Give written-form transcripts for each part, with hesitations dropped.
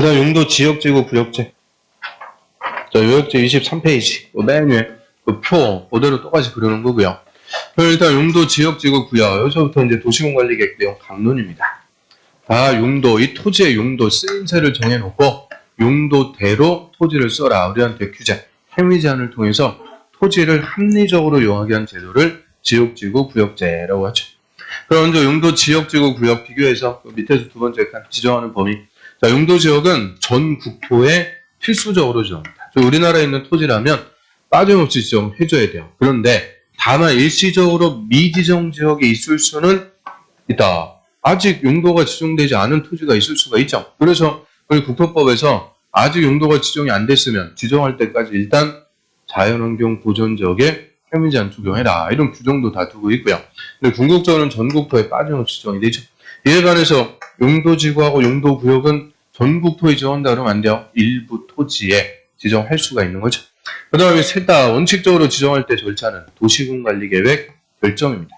그 다음 용도 지역지구 구역제. 자, 요역제 23페이지. 맨 위에 그 표 그대로 똑같이 그려놓은 거고요. 일단 용도 지역지구 구역. 여기서부터 이제 도시공관리계획 내용 강론입니다. 다 용도, 이 토지의 용도, 쓰임새를 정해놓고 용도대로 토지를 써라. 우리한테 규제, 행위 제한을 통해서 토지를 합리적으로 이용하게 한 제도를 지역지구 구역제라고 하죠. 그럼 먼저 용도 지역지구 구역 비교해서 밑에서 두 번째 칸 지정하는 범위. 자, 용도 지역은 전 국토에 필수적으로 지정합니다. 우리나라에 있는 토지라면 빠짐없이 지정해줘야 돼요. 그런데 다만 일시적으로 미지정 지역에 있을 수는 있다. 아직 용도가 지정되지 않은 토지가 있을 수가 있죠. 그래서 우리 국토법에서 아직 용도가 지정이 안 됐으면 지정할 때까지 일단 자연환경 보전 지역에 행위 제한 적용해라. 이런 규정도 다 두고 있고요. 근데 궁극적으로는 전국토에 빠짐없이 지정이 되죠. 이에 관해서 용도지구하고 용도구역은 전국토에 지정한다 그러면 안 돼요. 일부 토지에 지정할 수가 있는 거죠. 그 다음에 셋 다 원칙적으로 지정할 때 절차는 도시군관리계획 결정입니다.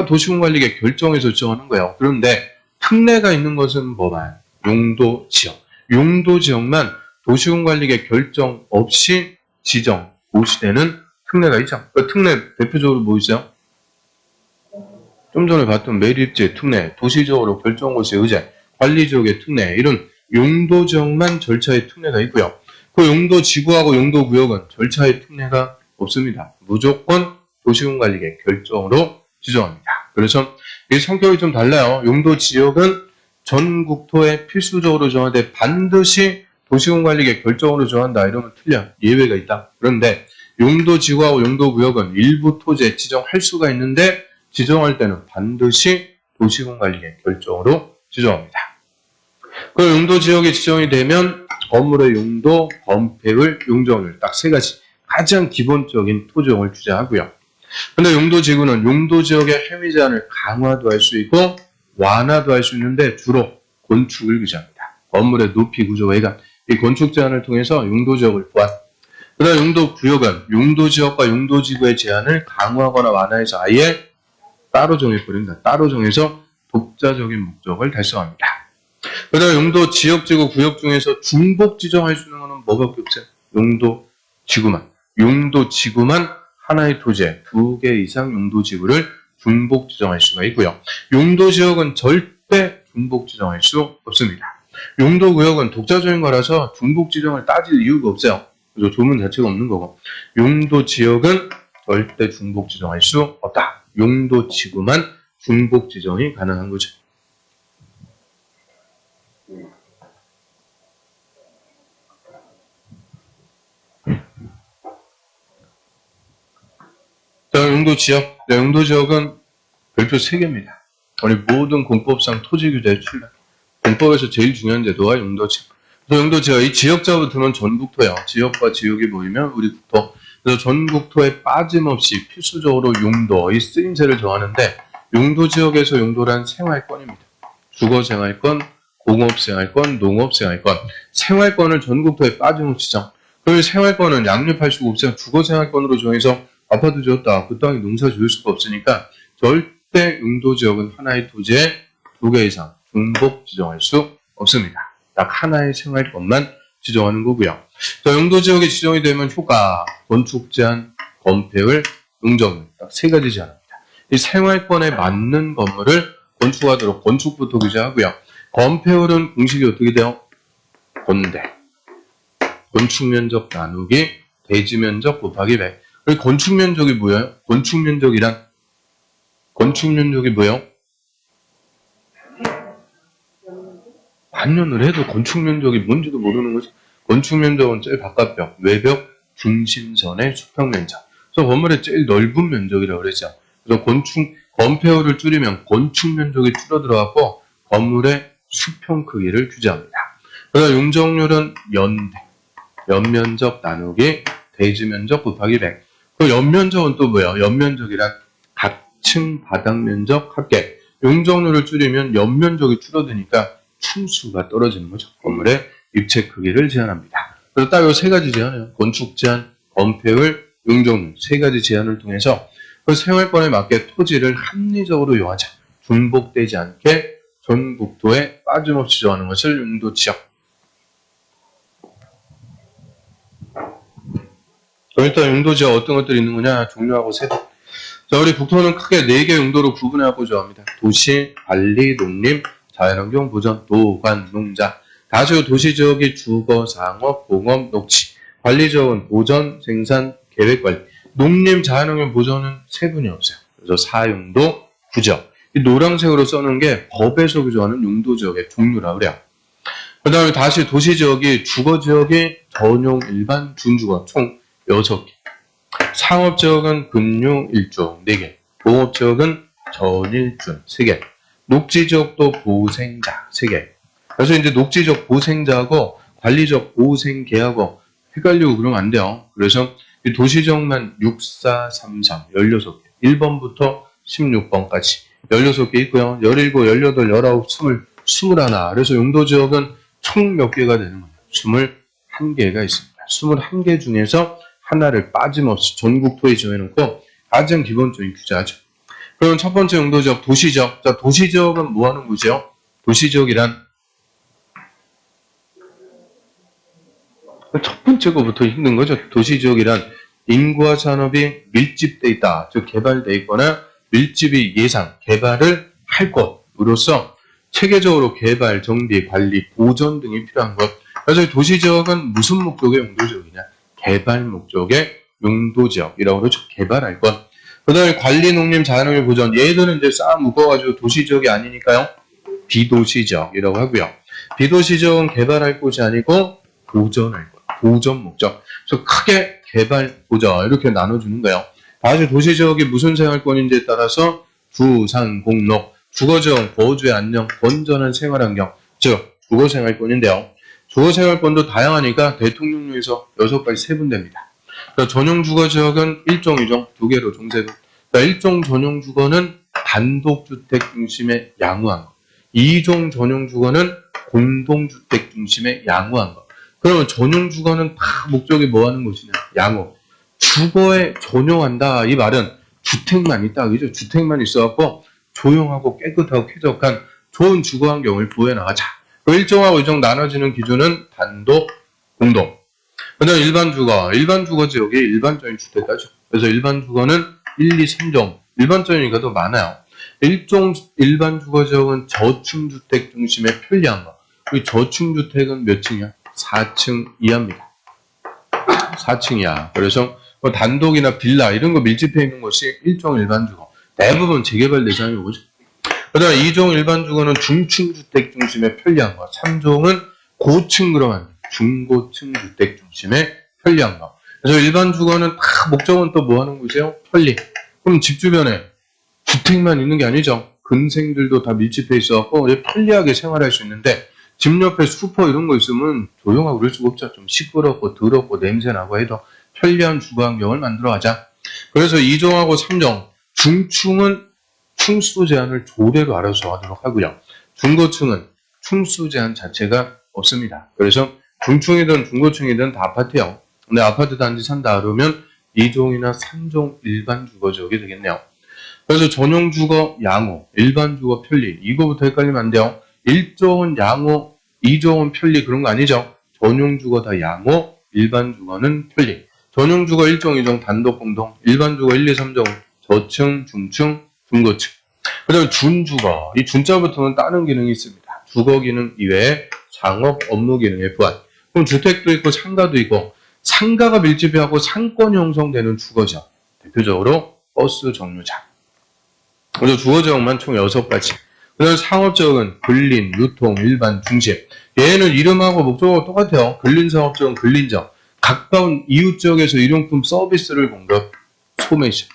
도시군관리계획 결정에서 지정하는 거예요. 그런데 특례가 있는 것은 뭐만? 용도지역. 용도지역만 도시군관리계획 결정 없이 지정, 고시되는 특례가 있죠. 그 특례 대표적으로 뭐 있어요? 좀 전에 봤던 매립지 특례, 도시적으로 결정고시 의제, 관리지역의 특례, 이런 용도지역만 절차의 특례가 있고요. 그 용도지구하고 용도구역은 절차의 특례가 없습니다. 무조건 도시군관리계획 결정으로 지정합니다. 그래서 이 성격이 좀 달라요. 용도지역은 전 국토에 필수적으로 정하되 반드시 도시군관리계획 결정으로 정한다. 이러면 틀려. 예외가 있다. 그런데 용도지구하고 용도구역은 일부 토지에 지정할 수가 있는데 지정할 때는 반드시 도시군관리계획 결정으로 지정합니다. 그 용도지역이 지정이 되면 건물의 용도, 건폐율, 용적률 딱 세 가지 가장 기본적인 토지용을 규제하고요. 근데 용도지구는 용도지역의 행위 제한을 강화도 할 수 있고 완화도 할 수 있는데 주로 건축을 규제합니다. 건물의 높이, 구조, 외관 이 건축 제한을 통해서 용도지역을 보완. 그 다음 용도구역은 용도지역과 용도지구의 제한을 강화하거나 완화해서 아예 따로 정해버립니다. 따로 정해서 독자적인 목적을 달성합니다. 그 다음 용도지역지구 구역 중에서 중복 지정할 수 있는 것은 뭐밖에 없어요? 용도지구만. 용도지구만 하나의 토지에 2개 이상 용도지구를 중복 지정할 수가 있고요. 용도지역은 절대 중복 지정할 수 없습니다. 용도구역은 독자적인 거라서 중복 지정을 따질 이유가 없어요. 그래서 조문 자체가 없는 거고. 용도지역은 절대 중복 지정할 수 없다. 용도지구만 중복 지정이 가능한 거죠. 자, 용도지역. 네, 용도지역은 별표 3개입니다. 우리 모든 공법상 토지규제에 출력. 공법에서 제일 중요한 제도가 용도지역. 그래서 용도지역, 이 지역자부터는 전국토예요. 지역과 지역이 모이면 우리 국토. 그래서 전국토에 빠짐없이 필수적으로 용도, 이 쓰임새를 정하는데 용도지역에서 용도란 생활권입니다. 주거생활권, 공업생활권, 농업생활권. 생활권을 전국토에 빠짐없이 정. 그리고 생활권은 양립할 수가 없어요. 주거생활권으로 정해서 아파트 지었다. 그 땅에 농사 지을 수가 없으니까 절대 용도지역은 하나의 토지에 2개 이상 중복 지정할 수 없습니다. 딱 하나의 생활권만 지정하는 거고요. 자, 용도지역이 지정이 되면 효과, 건축 제한, 건폐율, 용적률 딱 3가지 제한합니다. 이 생활권에 맞는 건물을 건축하도록 건축부터 규제하고요. 건폐율은 공식이 어떻게 돼요? 건대. 건축면적 나누기 대지면적 곱하기 100. 그리고 건축면적이 뭐예요? 건축면적이란 건축면적이 뭐예요? 반년을 해도 건축면적이 뭔지도 모르는 거지. 건축면적은 제일 바깥벽, 외벽, 중심선의 수평면적. 그래서 건물의 제일 넓은 면적이라고 그러죠. 그래서 건폐율을 줄이면 건축면적이 줄어들어갖고 건물의 수평 크기를 규제합니다. 그래서 용적률은 연면적 나누기 대지면적 곱하기 100. 그 연면적은 또 뭐예요? 연면적이란 각층 바닥면적 합계. 용적률을 줄이면 연면적이 줄어드니까 층수가 떨어지는 거죠. 건물의 입체 크기를 제한합니다. 그래서 딱 이 3가지 제한이에요. 건축 제한, 건폐율, 용적률 3가지 제한을 통해서 그 생활권에 맞게 토지를 합리적으로 이용하자. 중복되지 않게 전국토에 빠짐없이 정하는 것을 용도지역. 그럼 일단 용도지역 어떤 것들이 있는 거냐? 종류하고 세대. 자, 우리 국토는 크게 4개 용도로 구분하고 보조합니다. 도시, 관리, 농림, 자연환경 보전, 노관, 농자. 다수 도시지역이 주거, 상업, 공업, 녹지. 관리지역은 보전, 생산, 계획관리. 농림, 자연환경 보전은 세분이 없어요. 그래서 4용도 구지역. 이 노란색으로 써놓은 게 법에서 규정하는 용도지역의 종류라 그래요. 그 다음에 다시 도시지역이 주거지역이 전용, 일반, 준주거 총 6개. 상업지역은 근용 1종 4개. 공업지역은 전일준 3개. 녹지지역도 보생자 3개. 그래서 이제 녹지적 보생자하고 관리적 보생계하고 헷갈리고 그러면 안 돼요. 그래서 이 도시지역만 6, 4, 3, 3, 16개. 1번부터 16번까지 16개 있고요. 17, 18, 19, 20, 21. 그래서 용도지역은 총 몇 개가 되는 거예요? 21개가 있습니다. 21개 중에서 하나를 빠짐없이 전국토에 정해놓고 가장 기본적인 규제하죠. 그럼 첫 번째 용도지역 도시지역. 자, 도시지역은 뭐 하는 거죠? 도시지역이란 첫 번째 거부터 힘든 거죠. 도시지역이란 인구와 산업이 밀집돼 있다. 즉 개발돼 있거나 밀집이 예상, 개발을 할 것으로서 체계적으로 개발, 정비, 관리, 보전 등이 필요한 것. 그래서 도시지역은 무슨 목적의 용도지역이냐? 개발 목적의 용도지역이라고 그러죠. 개발할 것. 그 다음에 관리, 농림, 자연환경 보전. 얘들은 이제 쌓아 묶어가지고 도시지역이 아니니까요. 비도시지역이라고 하고요. 비도시지역은 개발할 곳이 아니고 보전할 것. 보전 목적. 그래서 크게 개발, 보전 이렇게 나눠주는 거예요. 다시 도시지역이 무슨 생활권인지에 따라서 주, 산, 공, 녹, 주거지역, 거주의 안녕, 건전한 생활환경, 즉 주거생활권인데요. 주거생활권도 다양하니까 대통령령에서 6가지 세분됩니다. 그러니까 전용주거지역은 1종, 2종, 2개로 종세분. 그러니까 1종 전용주거는 단독주택 중심의 양호한 것. 2종 전용주거는 공동주택 중심의 양호한 것. 그러면 전용주거는 다 목적이 뭐 하는 것이냐? 양호. 주거에 전용한다. 이 말은 주택만 있다. 그죠? 주택만 있어갖고 조용하고 깨끗하고 쾌적한 좋은 주거 환경을 보여나가자. 1종하고 2종 나눠지는 기준은 단독, 공동. 그 다음 일반 주거. 일반 주거 지역이 일반적인 주택가죠. 그래서 일반 주거는 1, 2, 3종. 일반적이니까 더 많아요. 1종 일반 주거 지역은 저층주택 중심의 편리한 거. 이 저층주택은 몇 층이야? 4층 이하입니다. 4층 이하. 그래서 뭐 단독이나 빌라 이런 거 밀집해 있는 것이 1종 일반 주거. 대부분 재개발 대상이 오죠. 그 다음에 2종 일반 주거는 중층 주택 중심의 편리한 거. 3종은 고층 그러면 중고층 주택 중심의 편리한 거. 그래서 일반 주거는 다 목적은 또 뭐 하는 곳이에요? 편리. 그럼 집 주변에 주택만 있는 게 아니죠. 근생들도 다 밀집해 있어갖고 편리하게 생활할 수 있는데 집 옆에 슈퍼 이런 거 있으면 조용하고 그럴 수가 없죠. 좀 시끄럽고 더럽고 냄새나고 해도 편리한 주거 환경을 만들어가자. 그래서 2종하고 3종 중층은 층수 제한을 조례로 알아서 하도록 하고요. 중고층은 층수 제한 자체가 없습니다. 그래서 중층이든 중고층이든 다 아파트요. 근데 아파트 단지 산다 그러면 2종이나 3종 일반 주거지역이 되겠네요. 그래서 전용 주거 양호, 일반 주거 편리 이거부터 헷갈리면 안 돼요. 1종은 양호, 2종은 편리 그런 거 아니죠. 전용 주거 다 양호, 일반 주거는 편리. 전용 주거 1종, 2종 단독 공동, 일반 주거 1, 2, 3종 저층, 중층, 중고층. 그 다음에 준주거. 이 준자부터는 다른 기능이 있습니다. 주거 기능 이외에 상업 업무 기능에 부합. 그럼 주택도 있고 상가도 있고 상가가 밀집하고 상권이 형성되는 주거지역. 대표적으로 버스 정류장. 그래서 주거지역만 총 6가지. 그 다음에 상업지역은 근린, 유통, 일반, 중심. 얘는 이름하고 목적하고 똑같아요. 근린상업지역은 근린지역. 가까운 이웃지역에서 일용품 서비스를 공급, 소매시장.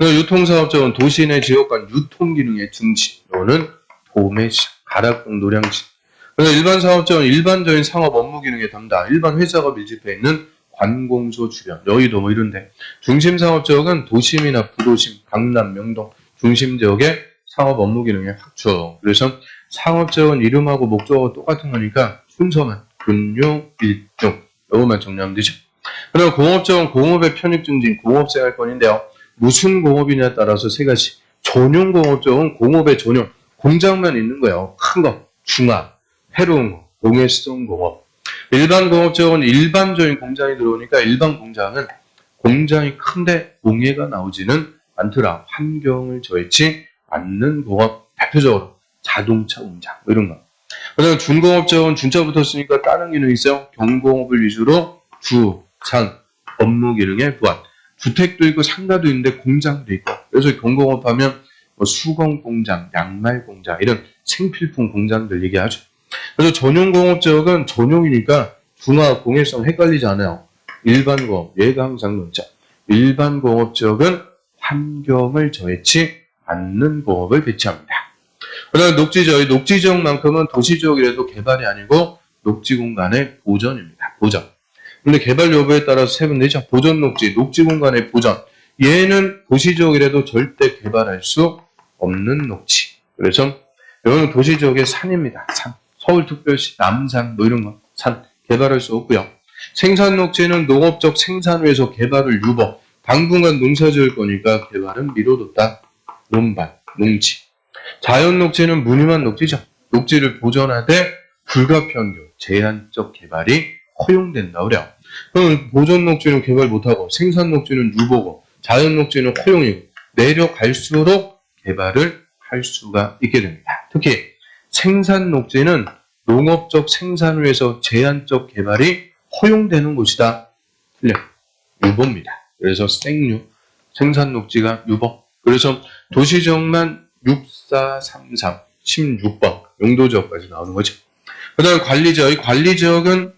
유통사업자는 도시 내 지역 간 유통기능의 중심, 또는 도매시장, 가락동, 노량진. 일반 사업자는 일반적인 상업 업무 기능의 담당, 일반 회사가 밀집해 있는 관공서 주변, 여의도 뭐 이런데. 중심사업지역은 도심이나 부도심, 강남, 명동, 중심지역의 상업 업무 기능의 확충. 그래서 상업지역은 이름하고 목적하고 똑같은 거니까 순서만 근용, 일중, 이것만 정리하면 되죠. 그리고 공업지역은 공업의 편입 증진, 공업생활권인데요. 무슨 공업이냐에 따라서 3가지. 전용 공업지역은 공업의 전용, 공장만 있는 거예요. 큰 거, 중화, 해로운 거, 공해성 공업. 일반 공업지역은 일반적인 공장이 들어오니까 일반 공장은 공장이 큰데 공해가 나오지는 않더라. 환경을 저해치 않는 공업, 대표적으로 자동차 공장 이런 거. 그다음에 준공업지역은 준자 붙었으니까 다른 기능이 있어요. 경공업을 위주로 주, 상, 업무 기능의 부합. 주택도 있고 상가도 있는데 공장도 있고. 그래서 경공업하면 뭐 수건 공장, 양말 공장 이런 생필품 공장들 얘기하죠. 그래서 전용공업지역은 전용이니까 중화 공해성 헷갈리지 않아요. 일반 공업, 얘가 항상 문자. 일반 공업지역은 환경을 저해치 않는 공업을 배치합니다. 그다음 녹지지역, 녹지지역만큼은 도시지역이라도 개발이 아니고 녹지 공간의 보전입니다. 보전. 근데 개발 여부에 따라서 세분되죠. 보전 녹지, 녹지 공간의 보전. 얘는 도시지역이라도 절대 개발할 수 없는 녹지. 그래서 이거는 도시지역의 산입니다. 산. 서울특별시, 남산 뭐 이런 거 산 개발할 수 없고요. 생산 녹지는 농업적 생산에서 개발을 유보. 당분간 농사 지을 거니까 개발은 미뤄뒀다. 논밭, 농지. 자연 녹지는 무늬만 녹지죠. 녹지를 보존하되 불가피한 경우 제한적 개발이 허용된다 그래요. 그럼 보존 녹지는 개발 못하고 생산 녹지는 유보고 자연 녹지는 허용이고 내려갈수록 개발을 할 수가 있게 됩니다. 특히 생산 녹지는 농업적 생산에서 제한적 개발이 허용되는 곳이다. 틀려. 유보입니다. 그래서 생유, 생산 녹지가 유보. 그래서 도시지역만 6433, 16번 용도지역까지 나오는 거죠. 그 다음에 관리지역. 이 관리지역은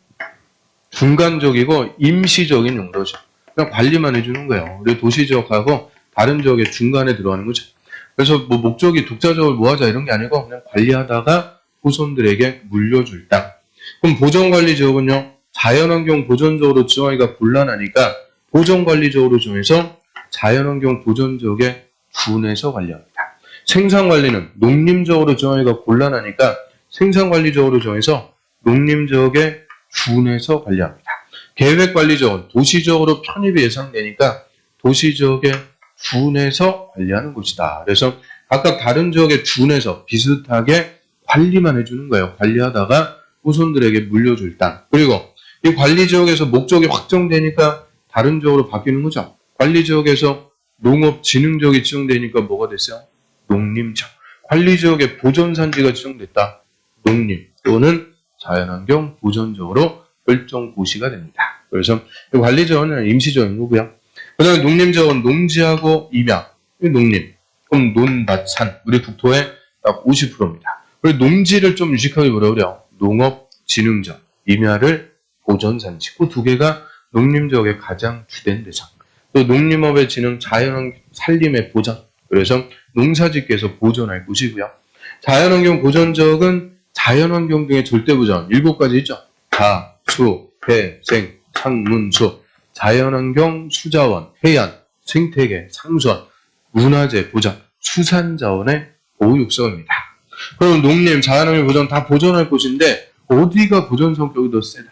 중간적이고 임시적인 용도죠. 그냥 관리만 해주는 거예요. 우리 도시지역하고 다른 지역의 중간에 들어가는 거죠. 그래서 뭐 목적이 독자적으로 뭐 하자 이런 게 아니고 그냥 관리하다가 후손들에게 물려줄 땅. 그럼 보전관리지역은요. 자연환경 보전적으로 지정하기가 곤란하니까 보전관리지역으로 정해서 자연환경 보전지역에 준해서 관리합니다. 생산관리는 농림지역으로 정하기가 곤란하니까 생산관리지역으로 정해서 농림지역에 준해서 관리합니다. 계획관리지역은 도시지역으로 편입이 예상되니까 도시지역에 준해서 관리하는 곳이다. 그래서 각각 다른 지역에 준해서 비슷하게 관리만 해주는 거예요. 관리하다가 후손들에게 물려줄 땅. 그리고 이 관리지역에서 목적이 확정되니까 다른 지역으로 바뀌는 거죠. 관리지역에서 농업진흥지역이 지정되니까 뭐가 됐어요? 농림지역. 관리지역에 보전산지가 지정됐다. 농림 또는 자연환경 보전지역으로 결정고시가 됩니다. 그래서 관리지역은 임시적인 거고요. 그 다음에 농림지역은 농지하고 임야. 농림. 그럼 논밭, 산. 우리 국토의 딱 50%입니다. 그리고 농지를 좀 유식하게 뭐라 그래요? 농업진흥지역. 임야를 보전산지. 그 두 개가 농림지역의 가장 주된 대상. 또 농림업의 진흥, 자연환경, 산림의 보전. 그래서 농사짓기에서 보존할 곳이고요. 자연환경 보전지역은 자연환경 등의 절대보전 7가지 있죠. 가, 수, 배, 생, 창문, 수. 자연환경, 수자원, 해안, 생태계, 상수원, 문화재 보전, 수산자원의 보유육성입니다. 그럼 농림, 자연환경 보전 다 보존할 곳인데 어디가 보전 성격이 더 세다?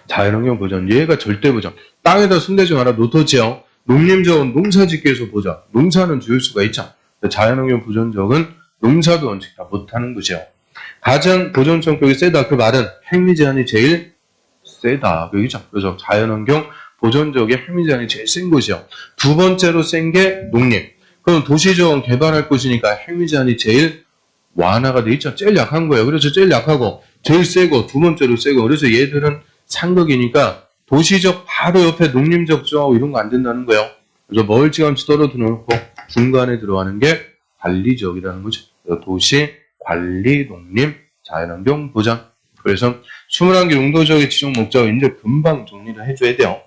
자연환경 보전, 얘가 절대보전. 땅에다 손대지 마라 노토지역. 농림지역은 농사짓기에서 보전. 농사는 지을 수가 있죠. 자연환경 보전지역은 농사도 원칙 다 못하는 곳이요. 가장 보전 성격이 세다. 그 말은 행위 제한이 제일 세다. 여기죠. 그래서 자연환경 보전지역의 행위 제한이 제일 센 곳이요. 두 번째로 센 게 농림. 그럼 도시지역은 개발할 곳이니까 행위 제한이 제일 완화가 돼 있죠. 제일 약한 거예요. 그래서 제일 약하고 제일 세고 두 번째로 세고 그래서 얘들은 상극이니까 도시적 바로 옆에 농림적 지역하고 이런 거 안 된다는 거예요. 그래서 멀찌감치 떨어져 놓고 중간에 들어가는 게 관리지역이라는 거죠. 도시, 관리, 농림, 자연환경, 보전. 그래서 21개 용도지역의 지정 목적을 이제 금방 정리를 해줘야 돼요.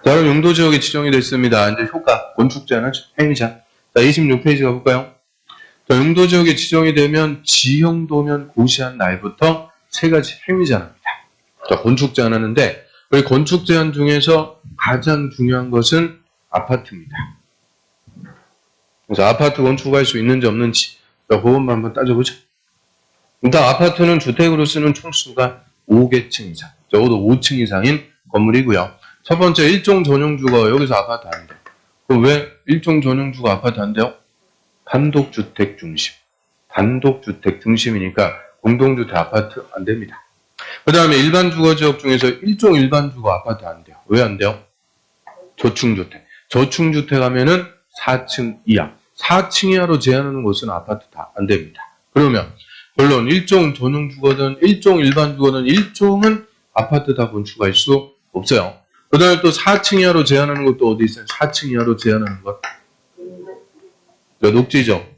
자, 그럼 용도지역이 지정이 됐습니다. 이제 효과, 건축제한 행위자. 자, 26페이지 가볼까요? 자, 용도지역이 지정이 되면 지형도면 고시한 날부터 세 가지 행위 제한합니다. 자, 건축 제한하는데 우리 건축 제한 중에서 가장 중요한 것은 아파트입니다. 그래서 아파트 건축할 수 있는지 없는지 그것만 한번 따져보죠. 일단 아파트는 주택으로 쓰는 총수가 5개층 이상, 적어도 5층 이상인 건물이고요. 첫 번째 일종 전용주거 여기서 아파트 안 돼. 그럼 왜 일종 전용주거 아파트 안 돼요? 단독주택 중심. 단독주택 등심이니까 공동주택 아파트 안 됩니다. 그 다음에 일반 주거지역 중에서 일종 일반 주거 아파트 안 돼요. 왜 안 돼요? 저층주택. 저층주택 하면은 4층 이하. 4층 이하로 제한하는 곳은 아파트 다 안 됩니다. 그러면 결론 일종 전용 주거든 일종 일반 주거든 일종은 아파트 다 건축할 수 없어요. 그 다음에 또 4층 이하로 제한하는 것도 어디 있어요? 4층 이하로 제한하는 것. 녹지적.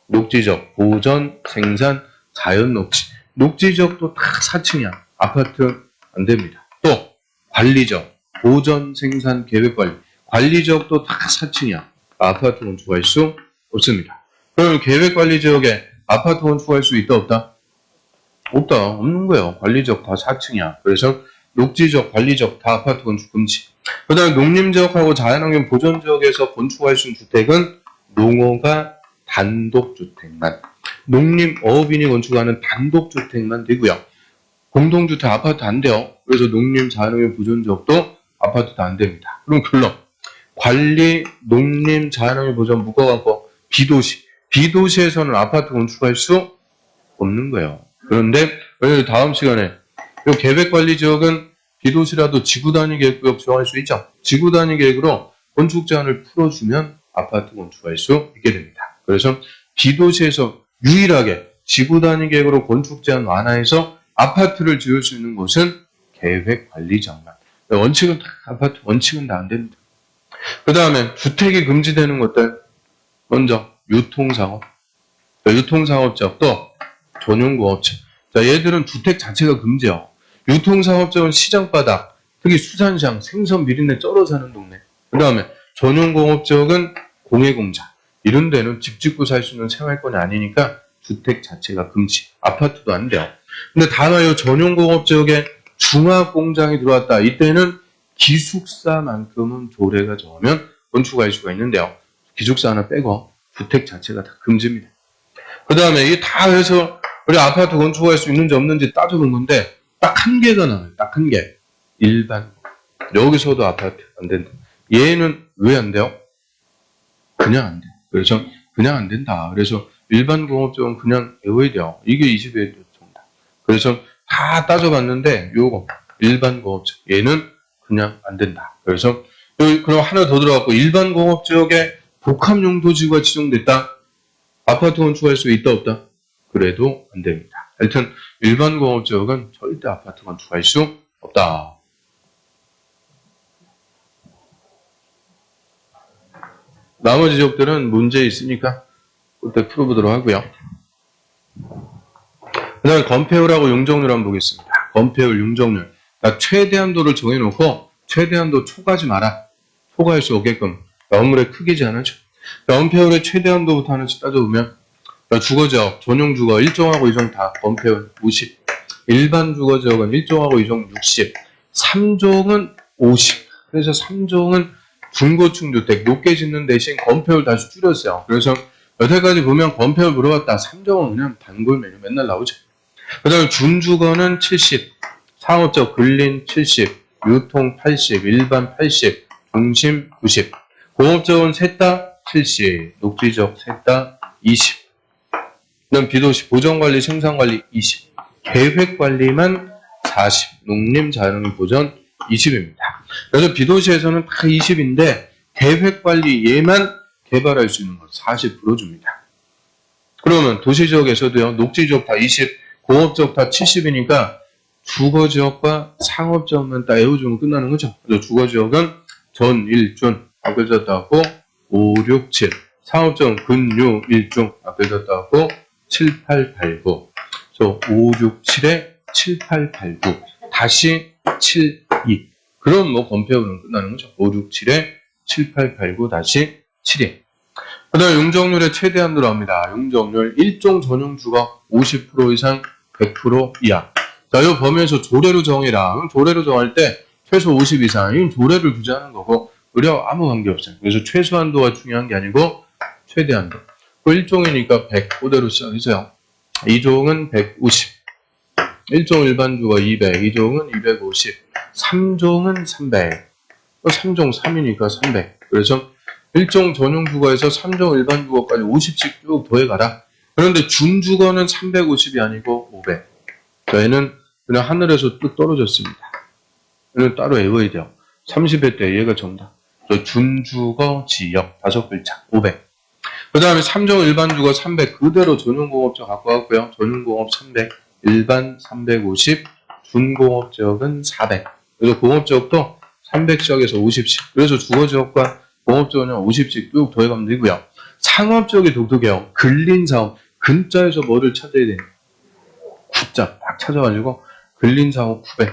녹지적, 보전, 생산, 자연 녹지. 녹지적도 다 4층이야. 아파트 안 됩니다. 또 관리적, 보전, 생산, 계획 관리. 관리적도 다 4층이야. 아파트 건축할 수 없습니다. 그럼 계획 관리 지역에 아파트 건축할 수 있다 없다? 없다. 없는 거예요. 관리적 다 4층이야. 그래서 녹지적, 관리적 다 아파트 건축 금지. 그 다음에 농림지역하고 자연환경 보전지역에서 건축할 수 있는 주택은 농어가 단독주택만. 농림어업인이 건축하는 단독주택만 되고요. 공동주택 아파트 안 돼요. 그래서 농림, 자연환경 보전지역도 아파트 다 안 됩니다. 그럼 결론. 관리, 농림, 자연환경 보전 묶어갖고 비도시. 비도시에서는 아파트 건축할 수 없는 거예요. 그런데 다음 시간에 이 계획관리지역은 비도시라도 지구단위 계획구역 정할 수 있죠. 지구단위 계획으로 건축 제한을 풀어주면 아파트 건축할 수 있게 됩니다. 그래서 비도시에서 유일하게 지구단위 계획으로 건축 제한 완화해서 아파트를 지을 수 있는 곳은 계획관리지역만. 원칙은 다 아파트 원칙은 다 안 됩니다. 그 다음에 주택이 금지되는 것들 먼저 유통상업. 유통상업지역도 전용공업지역. 자, 얘들은 주택 자체가 금지요. 유통상업지역은 시장바닥, 특히 수산시장, 생선 비린내 쩔어 사는 동네. 그 다음에 전용공업지역은 공해공장. 이런 데는 집 짓고 살 수 있는 생활권이 아니니까 주택 자체가 금지. 아파트도 안 돼요. 근데 다만 이 전용공업지역에 중화공장이 들어왔다. 이때는 기숙사만큼은 조례가 정하면 건축할 수가 있는데요. 기숙사 하나 빼고 주택 자체가 다 금지입니다. 그 다음에 이게 다 해서 우리 아파트 건축할 수 있는지 없는지 따져본 건데 딱 한 개가 나와요. 딱 한 개. 일반. 여기서도 아파트 안 된다. 얘는 왜 안 돼요? 그냥 안 돼. 그래서 그냥 안 된다. 그래서 일반 공업지역은 그냥 외워야 돼요. 이게 20회 정답. 그래서 다 따져봤는데 요거 일반 공업지역 얘는 그냥 안 된다. 그래서 그럼 하나 더 들어갔고 일반 공업지역에 복합용도지구가 지정됐다. 아파트 건축할 수 있다 없다? 그래도 안 됩니다. 하여튼 일반 공업지역은 절대 아파트 건축할 수 없다. 나머지 지역들은 문제 있으니까 그때 풀어보도록 하고요. 그 다음에 건폐율하고 용적률 한번 보겠습니다. 건폐율, 용적률. 그러니까 최대한도를 정해놓고 최대한도 초과하지 마라. 초과할 수 없게끔. 건물의 크기 제한하죠. 건폐율의 최대한도부터 하나씩 따져보면 주거지역, 전용주거, 일종하고 이종 다 건폐율 50. 일반 주거지역은 일종하고 이종 60. 3종은 50. 그래서 3종은 중고층 주택 높게 짓는 대신 건폐율 다시 줄였어요. 그래서 여태까지 보면 건폐율 물어봤다. 3종은 그냥 단골 메뉴 맨날 나오죠. 그 다음에 준주거는 70. 상업적 근린 70. 유통 80. 일반 80. 중심 90. 공업적은 셋 다 70. 녹지적 셋 다 20. 그다음 비도시 보전관리 생산관리 20. 계획관리만 40. 농림 자연환경 보전 20입니다. 그래서 비도시에서는 다 20인데 계획관리 얘만 개발할 수 있는 건 40% 줍니다. 그러면 도시지역에서도요. 녹지지역 다 20, 공업지역 다 70이니까 주거지역과 상업지역만 딱 외워주면 끝나는 거죠. 그래서 주거지역은 전, 일, 준 앞에 졌다고 5, 6, 7. 상업지역은 근, 유, 일, 중 앞에 졌다고 7, 8, 8, 9. 그래서 5, 6, 7에 7, 8, 8, 9. 다시 7, 2. 그럼 뭐 건폐율은 끝나는 거죠. 5, 6, 7에 7, 8, 8, 9 다시 7, 2. 그 다음에 용적률의 최대한도 나옵니다. 용적률 1종 전용주거 50% 이상 100% 이하. 자, 이 범위에서 조례로 정해라. 그럼 조례로 정할 때 최소 50 이상. 이건 조례를 규제하는 거고 의료 아무 관계없어요. 그래서 최소한도가 중요한 게 아니고 최대한도. 그 1종이니까 100 그대로 시작해서요. 2종은 150. 1종 일반주거 200. 2종은 250. 3종은 300. 3종 3이니까 300. 그래서 1종 전용 주거에서 3종 일반 주거까지 50씩 쭉 더해가라. 그런데 준주거는 350이 아니고 500. 얘는 그냥 하늘에서 뚝 떨어졌습니다. 얘는 따로 외워야 돼요. 30회 때 얘가 정답. 준주거 지역 5글자 500. 그 다음에 3종 일반 주거 300 그대로 전용공업지역 갖고 왔고요. 전용공업 300, 일반 350, 준공업지역은 400. 그래서 공업지역도 300씩에서 50씩. 그래서 주거지역과 공업지역은 50씩 쭉 더해가면 되고요. 상업지역이 독특해요. 근린사업. 근자에서 뭐를 찾아야 돼요? 구자 딱 찾아가지고 근린사업 900,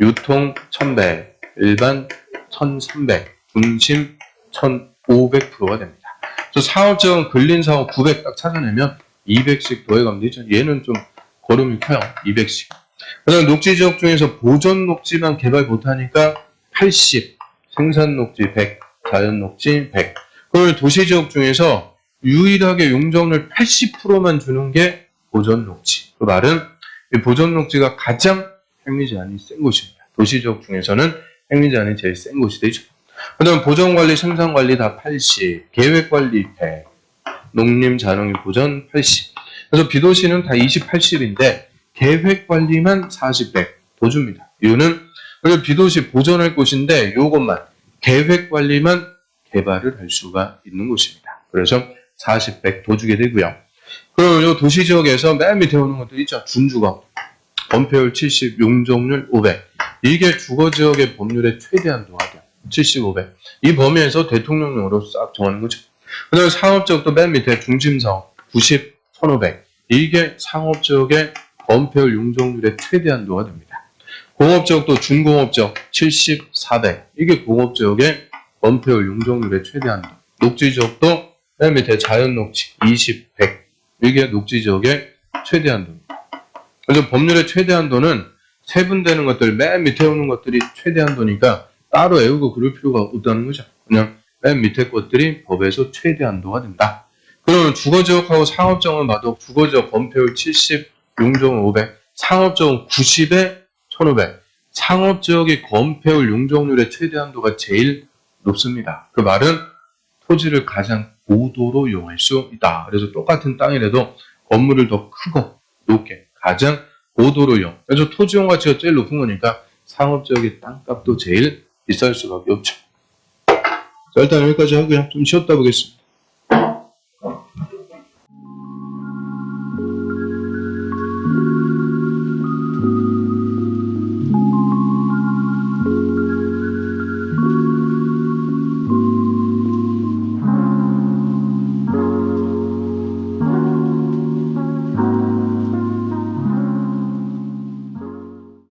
유통 1100, 일반 1300, 중심 1500%가 됩니다. 그래서 사업지역은 근린사업 900 딱 찾아내면 200씩 더해가면 되죠. 얘는 좀 걸음이 커요. 200씩. 그 다음 녹지지역 중에서 보존녹지만 개발 못하니까 80, 생산녹지 100, 자연녹지 100. 그걸 도시지역 중에서 유일하게 용적률 80%만 주는 게 보존녹지. 그 말은 이 보존녹지가 가장 핵미제한이 센 곳입니다. 도시지역 중에서는 핵미제한이 제일 센 곳이 되죠. 그 다음 보존관리, 생산관리 다 80, 계획관리 100, 농림, 자농이 보존 80. 그래서 비도시는 다 20, 80인데 계획관리만 40, 100 더 줍니다. 이유는 비도시 보존할 곳인데 이것만 계획관리만 개발을 할 수가 있는 곳입니다. 그래서 40, 100 더 주게 되고요. 그리고 이 도시지역에서 맨 밑에 오는 것도 있죠. 준주거, 건폐율 70, 용적률 500. 이게 주거지역의 법률의 최대한도가 돼요. 70, 500. 이 범위에서 대통령령으로 싹 정하는 거죠. 그 다음에 상업지역도 맨 밑에 중심사업 90, 1500. 이게 상업지역의 건폐율 용적률의 최대한도가 됩니다. 공업지역도 준공업지역 70, 400. 이게 공업지역의 건폐율 용적률의 최대한도. 녹지지역도 맨 밑에 자연녹지 20, 100. 이게 녹지지역의 최대한도입니다. 그래서 법률의 최대한도는 세분되는 것들, 맨 밑에 오는 것들이 최대한도니까 따로 외우고 그럴 필요가 없다는 거죠. 그냥 맨 밑에 것들이 법에서 최대한도가 된다. 그러면 주거지역하고 상업지역만 봐도 주거지역 건폐율 70, 용적률 500, 상업지역은 90에 1500. 상업지역의 건폐율 용적률의 최대한도가 제일 높습니다. 그 말은 토지를 가장 고도로 이용할 수 있다. 그래서 똑같은 땅이라도 건물을 더 크고 높게 가장 고도로 이용. 그래서 토지용 가치가 제일 높은 거니까 상업지역의 땅값도 제일 비쌀 수밖에 없죠. 자, 일단 여기까지 하고요. 좀 쉬었다 보겠습니다.